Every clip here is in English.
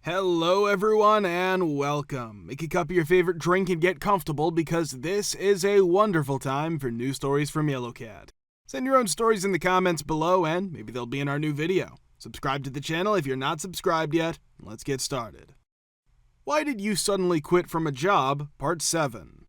Hello everyone and welcome. Make a cup of your favorite drink and get comfortable because this is a wonderful time for new stories from Yellowcat. Send your own stories in the comments below and maybe they'll be in our new video. Subscribe to the channel if you're not subscribed yet. Let's get started. Why did you suddenly quit from a job? Part 7.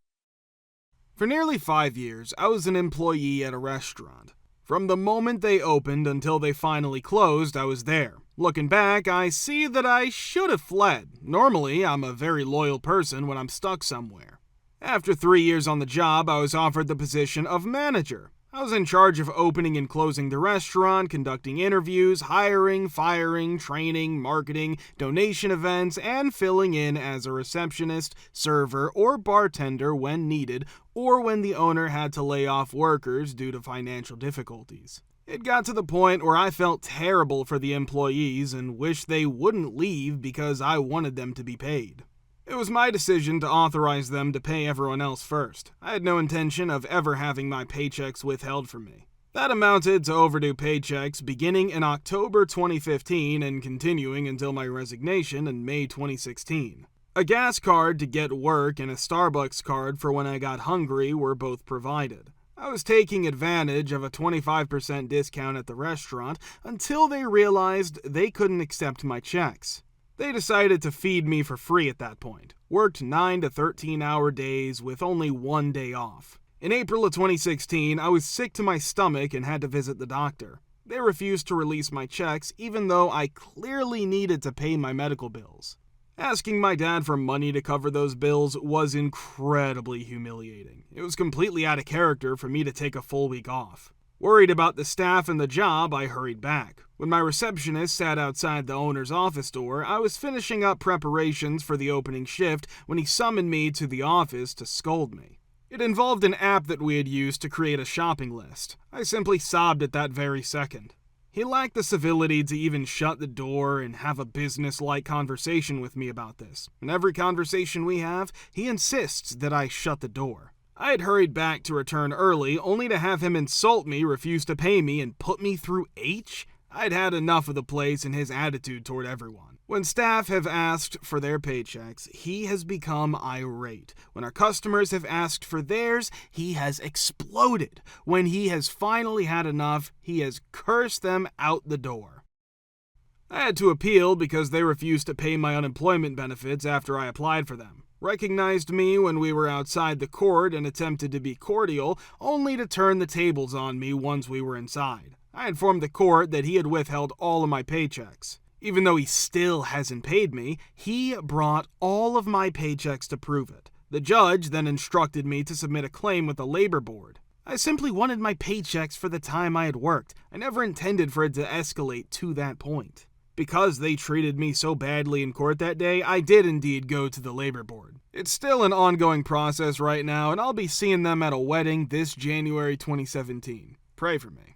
For nearly 5 years, I was an employee at a restaurant. From the moment they opened until they finally closed, I was there. Looking back, I see that I should have fled. Normally, I'm a very loyal person when I'm stuck somewhere. After 3 years on the job, I was offered the position of manager. I was in charge of opening and closing the restaurant, conducting interviews, hiring, firing, training, marketing, donation events, and filling in as a receptionist, server, or bartender when needed, or when the owner had to lay off workers due to financial difficulties. It got to the point where I felt terrible for the employees and wished they wouldn't leave because I wanted them to be paid. It was my decision to authorize them to pay everyone else first. I had no intention of ever having my paychecks withheld from me. That amounted to overdue paychecks beginning in October 2015 and continuing until my resignation in May 2016. A gas card to get work and a Starbucks card for when I got hungry were both provided. I was taking advantage of a 25% discount at the restaurant until they realized they couldn't accept my checks. They decided to feed me for free at that point. Worked 9 to 13-hour days with only 1 day off. In April of 2016, I was sick to my stomach and had to visit the doctor. They refused to release my checks even though I clearly needed to pay my medical bills. Asking my dad for money to cover those bills was incredibly humiliating. It was completely out of character for me to take a full week off. Worried about the staff and the job, I hurried back. When my receptionist sat outside the owner's office door, I was finishing up preparations for the opening shift when he summoned me to the office to scold me. It involved an app that we had used to create a shopping list. I simply sobbed at that very second. He lacked the civility to even shut the door and have a business-like conversation with me about this. In every conversation we have, he insists that I shut the door. I had hurried back to return early, only to have him insult me, refuse to pay me, and put me through H? I'd had enough of the place and his attitude toward everyone. When staff have asked for their paychecks, he has become irate. When our customers have asked for theirs, he has exploded. When he has finally had enough, he has cursed them out the door. I had to appeal because they refused to pay my unemployment benefits after I applied for them. Recognized me when we were outside the court and attempted to be cordial, only to turn the tables on me once we were inside. I informed the court that he had withheld all of my paychecks. Even though he still hasn't paid me, he brought all of my paychecks to prove it. The judge then instructed me to submit a claim with the labor board. I simply wanted my paychecks for the time I had worked. I never intended for it to escalate to that point. Because they treated me so badly in court that day, I did indeed go to the labor board. It's still an ongoing process right now, and I'll be seeing them at a wedding this January 2017. Pray for me.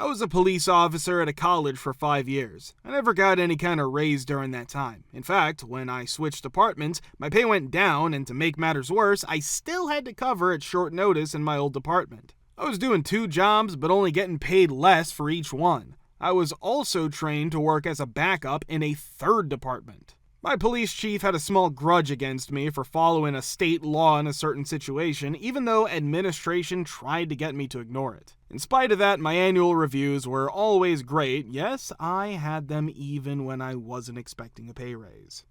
I was a police officer at a college for 5 years. I never got any kind of raise during that time. In fact, when I switched departments, my pay went down, and to make matters worse, I still had to cover at short notice in my old department. I was doing 2 jobs, but only getting paid less for each one. I was also trained to work as a backup in a 3rd department. My police chief had a small grudge against me for following a state law in a certain situation, even though administration tried to get me to ignore it. In spite of that, my annual reviews were always great. Yes, I had them even when I wasn't expecting a pay raise.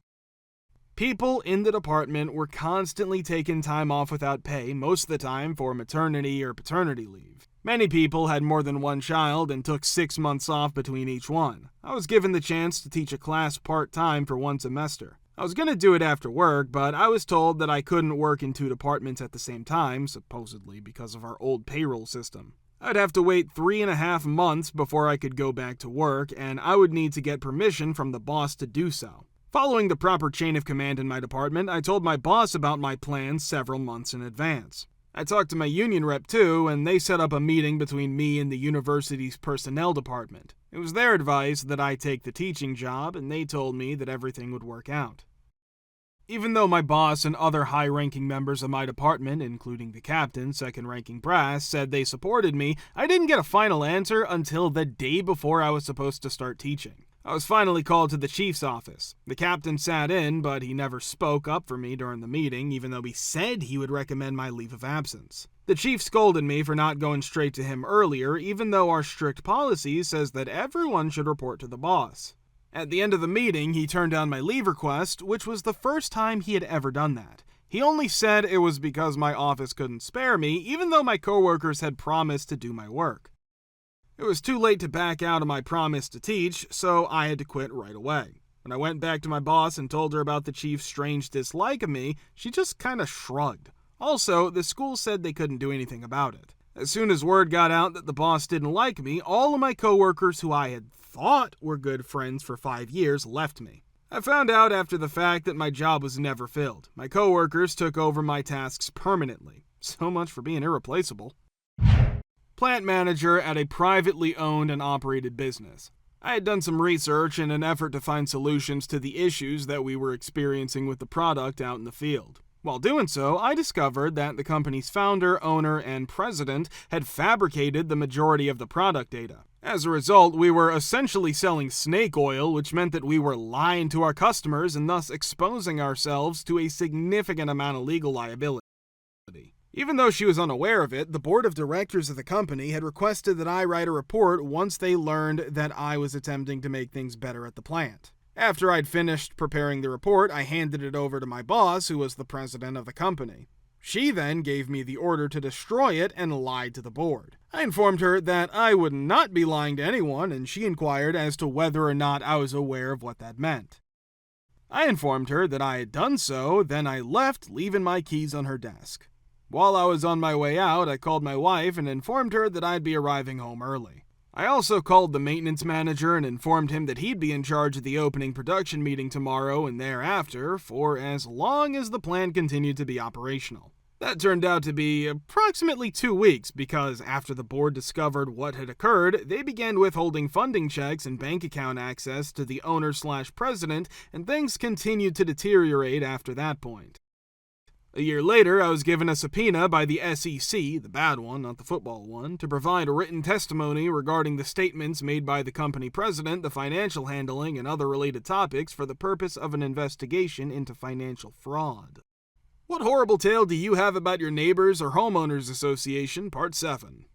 People in the department were constantly taking time off without pay, most of the time for maternity or paternity leave. Many people had more than one child and took 6 months off between each one. I was given the chance to teach a class part-time for 1 semester. I was going to do it after work, but I was told that I couldn't work in 2 departments at the same time, supposedly because of our old payroll system. I'd have to wait 3.5 months before I could go back to work, and I would need to get permission from the boss to do so. Following the proper chain of command in my department, I told my boss about my plans several months in advance. I talked to my union rep too, and they set up a meeting between me and the university's personnel department. It was their advice that I take the teaching job, and they told me that everything would work out. Even though my boss and other high-ranking members of my department, including the captain, second-ranking brass, said they supported me, I didn't get a final answer until the day before I was supposed to start teaching. I was finally called to the chief's office. The captain sat in, but he never spoke up for me during the meeting, even though he said he would recommend my leave of absence. The chief scolded me for not going straight to him earlier, even though our strict policy says that everyone should report to the boss. At the end of the meeting, he turned down my leave request, which was the first time he had ever done that. He only said it was because my office couldn't spare me, even though my coworkers had promised to do my work. It was too late to back out of my promise to teach, so I had to quit right away. When I went back to my boss and told her about the chief's strange dislike of me, she just kinda shrugged. Also, the school said they couldn't do anything about it. As soon as word got out that the boss didn't like me, all of my coworkers who I had thought were good friends for 5 years left me. I found out after the fact that my job was never filled. My coworkers took over my tasks permanently. So much for being irreplaceable. Plant manager at a privately owned and operated business. I had done some research in an effort to find solutions to the issues that we were experiencing with the product out in the field. While doing so, I discovered that the company's founder, owner, and president had fabricated the majority of the product data. As a result, we were essentially selling snake oil, which meant that we were lying to our customers and thus exposing ourselves to a significant amount of legal liability. Even though she was unaware of it, the board of directors of the company had requested that I write a report once they learned that I was attempting to make things better at the plant. After I'd finished preparing the report, I handed it over to my boss, who was the president of the company. She then gave me the order to destroy it and lied to the board. I informed her that I would not be lying to anyone, and she inquired as to whether or not I was aware of what that meant. I informed her that I had done so, then I left, leaving my keys on her desk. While I was on my way out, I called my wife and informed her that I'd be arriving home early. I also called the maintenance manager and informed him that he'd be in charge of the opening production meeting tomorrow and thereafter for as long as the plant continued to be operational. That turned out to be approximately 2 weeks because after the board discovered what had occurred, they began withholding funding checks and bank account access to the owner/president, and things continued to deteriorate after that point. A year later, I was given a subpoena by the SEC, the bad one, not the football one, to provide a written testimony regarding the statements made by the company president, the financial handling, and other related topics for the purpose of an investigation into financial fraud. What horrible tale do you have about your neighbors or homeowners association? Part 7.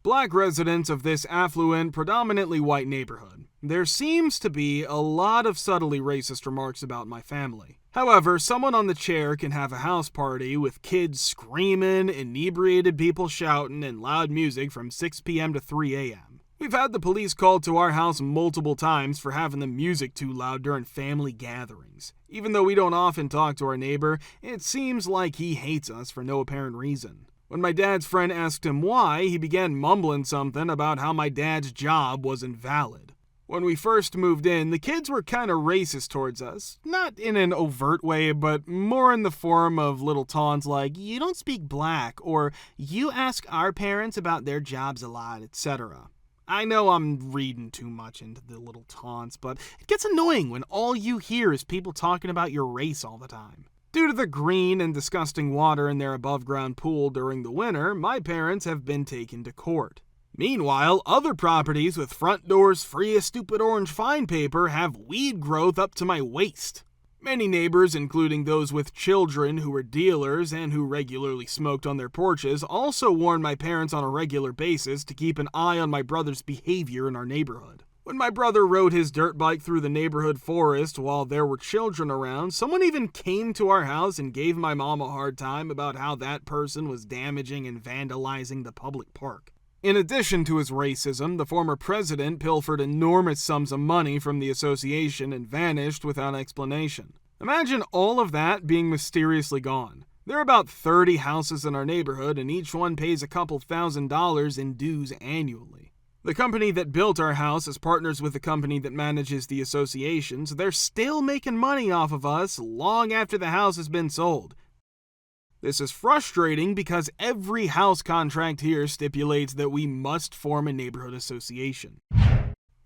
Black residents of this affluent, predominantly white neighborhood. There seems to be a lot of subtly racist remarks about my family. However, someone on the chair can have a house party with kids screaming, inebriated people shouting, and loud music from 6 p.m. to 3 a.m. We've had the police called to our house multiple times for having the music too loud during family gatherings. Even though we don't often talk to our neighbor, it seems like he hates us for no apparent reason. When my dad's friend asked him why, he began mumbling something about how my dad's job wasn't valid. When we first moved in, the kids were kind of racist towards us. Not in an overt way, but more in the form of little taunts like, "You don't speak black," or "You ask our parents about their jobs a lot," etc. I know I'm reading too much into the little taunts, but it gets annoying when all you hear is people talking about your race all the time. Due to the green and disgusting water in their above-ground pool during the winter, my parents have been taken to court. Meanwhile, other properties with front doors free of stupid orange fine paper have weed growth up to my waist. Many neighbors, including those with children who were dealers and who regularly smoked on their porches, also warned my parents on a regular basis to keep an eye on my brother's behavior in our neighborhood. When my brother rode his dirt bike through the neighborhood forest while there were children around, someone even came to our house and gave my mom a hard time about how that person was damaging and vandalizing the public park. In addition to his racism, the former president pilfered enormous sums of money from the association and vanished without explanation. Imagine all of that being mysteriously gone. There are about 30 houses in our neighborhood, and each one pays a couple $1,000s in dues annually. The company that built our house is partners with the company that manages the association, so they're still making money off of us long after the house has been sold. This is frustrating because every house contract here stipulates that we must form a neighborhood association.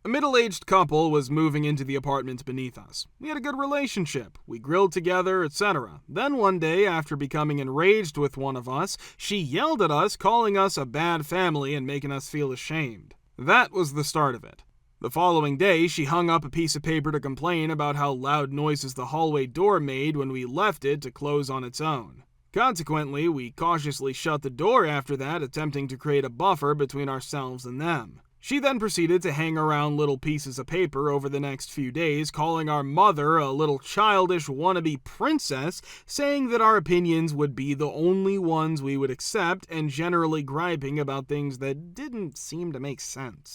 A middle-aged couple was moving into the apartments beneath us. We had a good relationship. We grilled together, etc. Then one day, after becoming enraged with one of us, she yelled at us, calling us a bad family and making us feel ashamed. That was the start of it. The following day, she hung up a piece of paper to complain about how loud noises the hallway door made when we left it to close on its own. Consequently, we cautiously shut the door after that, attempting to create a buffer between ourselves and them. She then proceeded to hang around little pieces of paper over the next few days, calling our mother a little childish wannabe princess, saying that our opinions would be the only ones we would accept, and generally griping about things that didn't seem to make sense.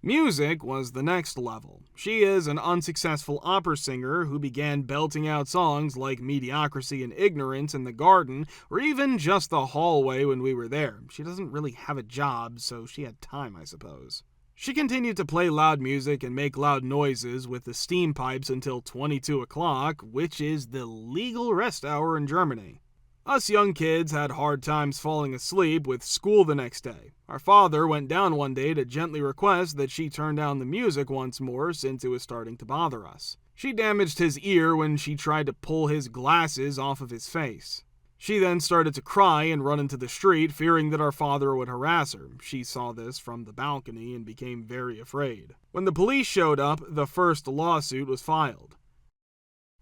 Music was the next level. She is an unsuccessful opera singer who began belting out songs like Mediocrity and Ignorance in the garden, or even just the hallway when we were there. She doesn't really have a job, so she had time, I suppose. She continued to play loud music and make loud noises with the steam pipes until 22 o'clock, which is the legal rest hour in Germany. Us young kids had hard times falling asleep with school the next day. Our father went down one day to gently request that she turn down the music once more since it was starting to bother us. She damaged his ear when she tried to pull his glasses off of his face. She then started to cry and run into the street, fearing that our father would harass her. She saw this from the balcony and became very afraid. When the police showed up, the first lawsuit was filed.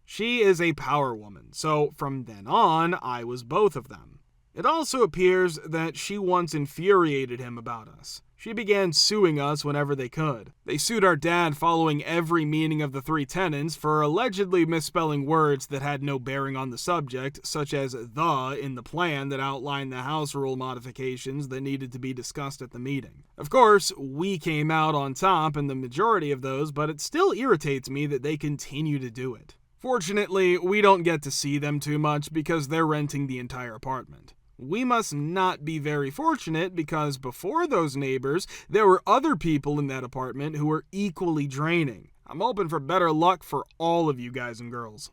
She is a power woman, so from then on, I was both of them. It also appears that she once infuriated him about us. She began suing us whenever they could. They sued our dad following every meaning of the three tenets for allegedly misspelling words that had no bearing on the subject, such as "the" in the plan that outlined the house rule modifications that needed to be discussed at the meeting. Of course, we came out on top in the majority of those, but it still irritates me that they continue to do it. Fortunately, we don't get to see them too much because they're renting the entire apartment. We must not be very fortunate because before those neighbors, there were other people in that apartment who were equally draining. I'm hoping for better luck for all of you guys and girls.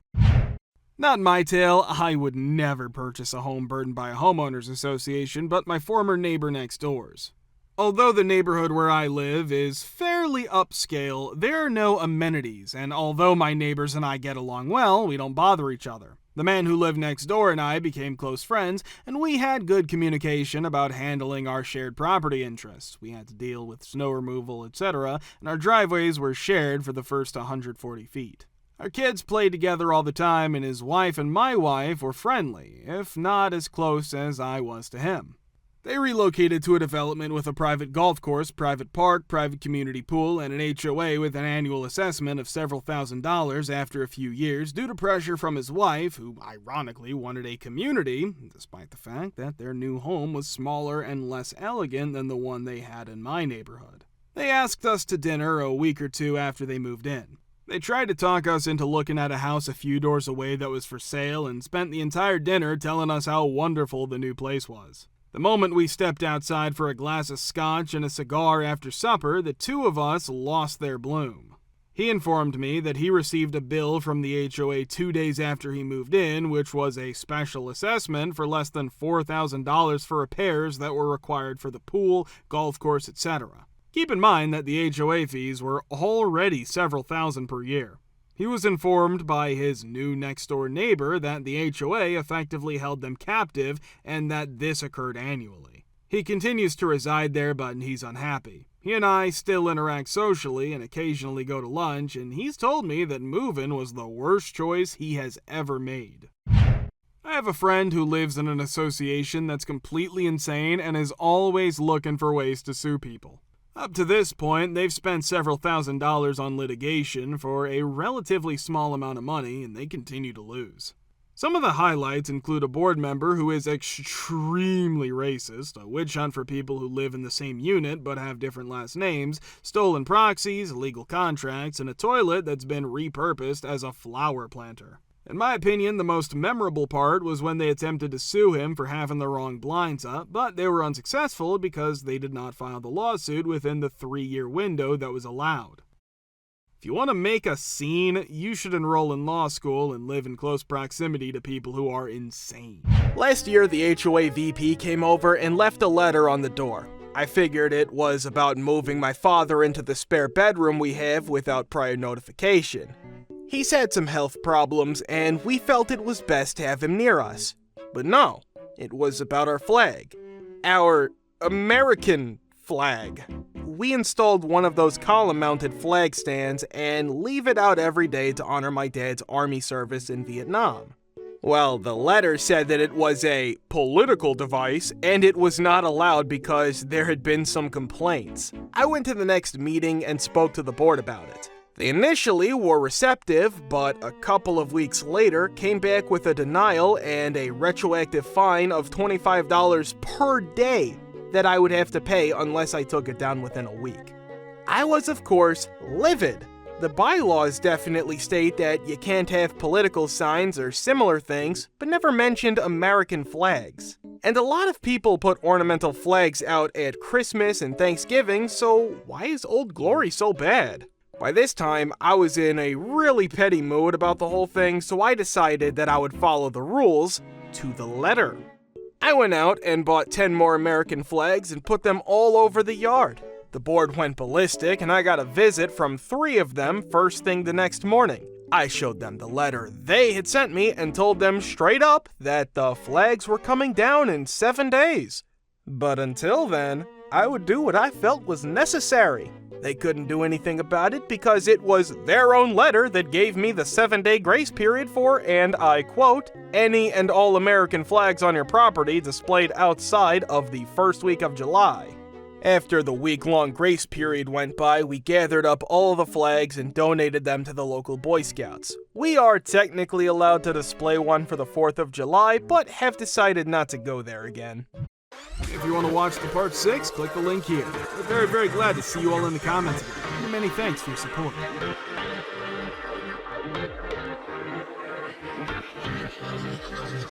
Not my tale, I would never purchase a home burdened by a homeowners association, but my former neighbor next door's. Although the neighborhood where I live is fairly upscale, there are no amenities, and although my neighbors and I get along well, we don't bother each other. The man who lived next door and I became close friends, and we had good communication about handling our shared property interests. We had to deal with snow removal, etc., and our driveways were shared for the first 140 feet. Our kids played together all the time, and his wife and my wife were friendly, if not as close as I was to him. They relocated to a development with a private golf course, private park, private community pool, and an HOA with an annual assessment of several $1,000s after a few years due to pressure from his wife, who ironically wanted a community, despite the fact that their new home was smaller and less elegant than the one they had in my neighborhood. They asked us to dinner a week or two after they moved in. They tried to talk us into looking at a house a few doors away that was for sale and spent the entire dinner telling us how wonderful the new place was. The moment we stepped outside for a glass of scotch and a cigar after supper, the two of us lost their bloom. He informed me that he received a bill from the HOA 2 days after he moved in, which was a special assessment for less than $4,000 for repairs that were required for the pool, golf course, etc. Keep in mind that the HOA fees were already several thousand per year. He was informed by his new next-door neighbor that the HOA effectively held them captive and that this occurred annually. He continues to reside there, but he's unhappy. He and I still interact socially and occasionally go to lunch, and he's told me that moving was the worst choice he has ever made. I have a friend who lives in an association that's completely insane and is always looking for ways to sue people. Up to this point, they've spent several $1,000s on litigation for a relatively small amount of money, and they continue to lose. Some of the highlights include a board member who is extremely racist, a witch hunt for people who live in the same unit but have different last names, stolen proxies, illegal contracts, and a toilet that's been repurposed as a flower planter. In my opinion, the most memorable part was when they attempted to sue him for having the wrong blinds up, but they were unsuccessful because they did not file the lawsuit within the 3-year window that was allowed. If you want to make a scene, you should enroll in law school and live in close proximity to people who are insane. Last year, the HOA VP came over and left a letter on the door. I figured it was about moving my father into the spare bedroom we have without prior notification. He's had some health problems, and we felt it was best to have him near us. But no, it was about our flag. Our American flag. we installed one of those column-mounted flag stands and leave it out every day to honor my dad's army service in Vietnam. Well, the letter said that it was a political device and it was not allowed because there had been some complaints. I went to the next meeting and spoke to the board about it. They initially were receptive, but a couple of weeks later came back with a denial and a retroactive fine of $25 per day that I would have to pay unless I took it down within a week. I was, of course, livid. The bylaws definitely state that you can't have political signs or similar things, but never mentioned American flags. And a lot of people put ornamental flags out at Christmas and Thanksgiving, so why is Old Glory so bad? By this time, I was in a really petty mood about the whole thing, so I decided that I would follow the rules to the letter. I went out and bought 10 more American flags and put them all over the yard. The board went ballistic, and I got a visit from 3 of them first thing the next morning. I showed them the letter they had sent me and told them straight up that the flags were coming down in 7 days. But until then, I would do what I felt was necessary. They couldn't do anything about it because it was their own letter that gave me the 7-day grace period for, and I quote, any and all American flags on your property displayed outside of the first week of July. After the week-long grace period went by, we gathered up all the flags and donated them to the local Boy Scouts. We are technically allowed to display one for the 4th of July, but have decided not to go there again. If you want to watch the part 6, click the link here. We're very, very glad to see you all in the comments again. And many thanks for your support.